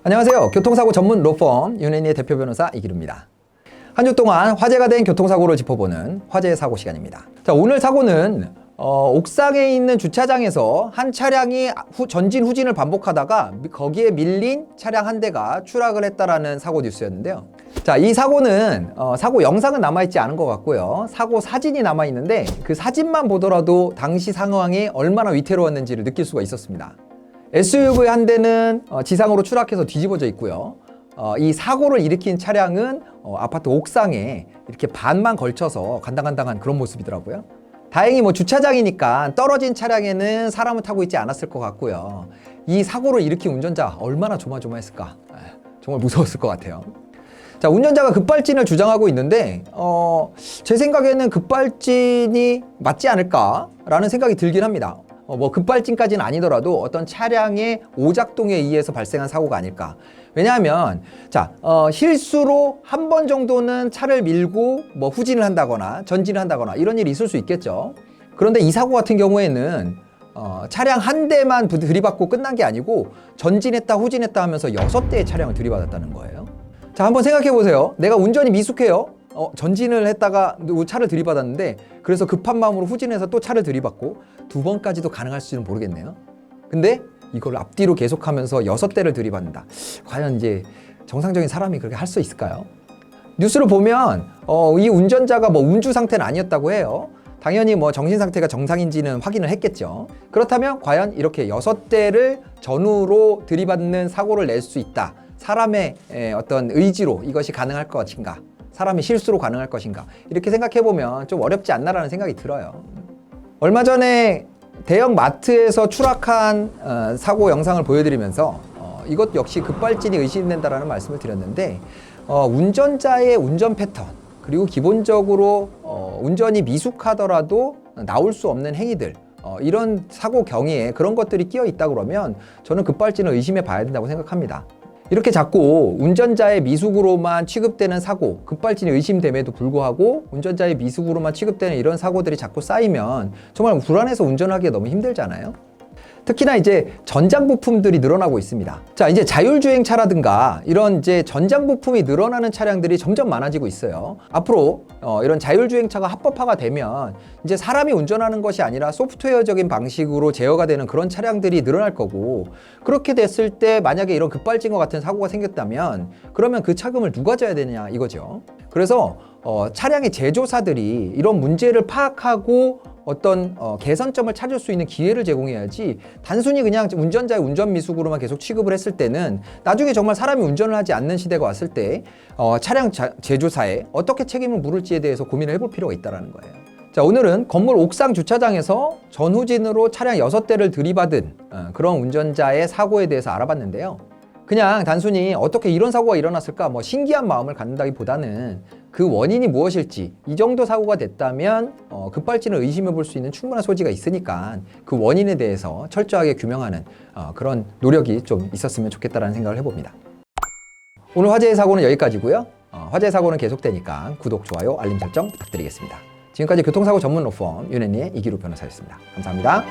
안녕하세요. 교통사고 전문 로펌 윤혜니의 대표 변호사 이기루입니다. 한 주 동안 화제가 된 교통사고를 짚어보는 화제의 사고 시간입니다. 자, 오늘 사고는 옥상에 있는 주차장에서 한 차량이 전진 후진을 반복하다가 거기에 밀린 차량 한 대가 추락을 했다라는 사고 뉴스였는데요. 자, 이 사고는 사고 영상은 남아있지 않은 것 같고요. 사고 사진이 남아있는데 그 사진만 보더라도 당시 상황이 얼마나 위태로웠는지를 느낄 수가 있었습니다. SUV 한 대는 지상으로 추락해서 뒤집어져 있고요. 이 사고를 일으킨 차량은 아파트 옥상에 이렇게 반만 걸쳐서 간당간당한 그런 모습이더라고요. 다행히 주차장이니까 떨어진 차량에는 사람을 타고 있지 않았을 것 같고요. 이 사고를 일으킨 운전자 얼마나 조마조마했을까. 정말 무서웠을 것 같아요. 자, 운전자가 급발진을 주장하고 있는데 제 생각에는 급발진이 맞지 않을까라는 생각이 들긴 합니다. 급발진까지는 아니더라도 어떤 차량의 오작동에 의해서 발생한 사고가 아닐까. 왜냐하면 실수로 한 번 정도는 차를 밀고 후진을 한다거나 전진을 한다거나 이런 일이 있을 수 있겠죠. 그런데 이 사고 같은 경우에는 차량 한 대만 들이받고 끝난 게 아니고 전진했다 후진했다 하면서 6대의 차량을 들이받았다는 거예요. 자, 한번 생각해 보세요. 내가 운전이 미숙해요. 전진을 했다가 차를 들이받았는데 그래서 급한 마음으로 후진해서 또 차를 들이받고 2번까지도 가능할지는 모르겠네요. 근데 이걸 앞뒤로 계속하면서 6대를 들이받는다. 과연 이제 정상적인 사람이 그렇게 할 수 있을까요? 뉴스를 보면 이 운전자가 음주 상태는 아니었다고 해요. 당연히 정신 상태가 정상인지는 확인을 했겠죠. 그렇다면 과연 이렇게 6대를 전후로 들이받는 사고를 낼 수 있다. 사람의 어떤 의지로 이것이 가능할 것인가? 사람의 실수로 가능할 것인가? 이렇게 생각해보면 좀 어렵지 않나라는 생각이 들어요. 얼마 전에 대형 마트에서 추락한 사고 영상을 보여드리면서 이것 역시 급발진이 의심된다라는 말씀을 드렸는데 운전자의 운전 패턴 그리고 기본적으로 운전이 미숙하더라도 나올 수 없는 행위들 이런 사고 경위에 그런 것들이 끼어 있다 그러면 저는 급발진을 의심해 봐야 된다고 생각합니다. 이렇게 자꾸 운전자의 미숙으로만 취급되는 사고, 급발진이 의심됨에도 불구하고 운전자의 미숙으로만 취급되는 이런 사고들이 자꾸 쌓이면 정말 불안해서 운전하기가 너무 힘들잖아요. 특히나 이제 전장 부품들이 늘어나고 있습니다. 자, 이제 자율주행차라든가 이런 이제 전장 부품이 늘어나는 차량들이 점점 많아지고 있어요. 앞으로 이런 자율주행차가 합법화가 되면 이제 사람이 운전하는 것이 아니라 소프트웨어적인 방식으로 제어가 되는 그런 차량들이 늘어날 거고, 그렇게 됐을 때 만약에 이런 급발진과 같은 사고가 생겼다면 그러면 그 차금을 누가 져야 되느냐 이거죠. 그래서 차량의 제조사들이 이런 문제를 파악하고 어떤 개선점을 찾을 수 있는 기회를 제공해야지, 단순히 그냥 운전자의 운전 미숙으로만 계속 취급을 했을 때는 나중에 정말 사람이 운전을 하지 않는 시대가 왔을 때 차량 제조사에 어떻게 책임을 물을지에 대해서 고민을 해볼 필요가 있다는 거예요. 자, 오늘은 건물 옥상 주차장에서 전후진으로 차량 6대를 들이받은 그런 운전자의 사고에 대해서 알아봤는데요. 그냥 단순히 어떻게 이런 사고가 일어났을까 신기한 마음을 갖는다기보다는 그 원인이 무엇일지, 이 정도 사고가 됐다면 급발진을 의심해 볼 수 있는 충분한 소지가 있으니까 그 원인에 대해서 철저하게 규명하는 그런 노력이 좀 있었으면 좋겠다라는 생각을 해봅니다. 오늘 화제의 사고는 여기까지고요. 화제의 사고는 계속되니까 구독, 좋아요, 알림 설정 부탁드리겠습니다. 지금까지 교통사고 전문 로펌 윤혜니의 이기루 변호사였습니다. 감사합니다.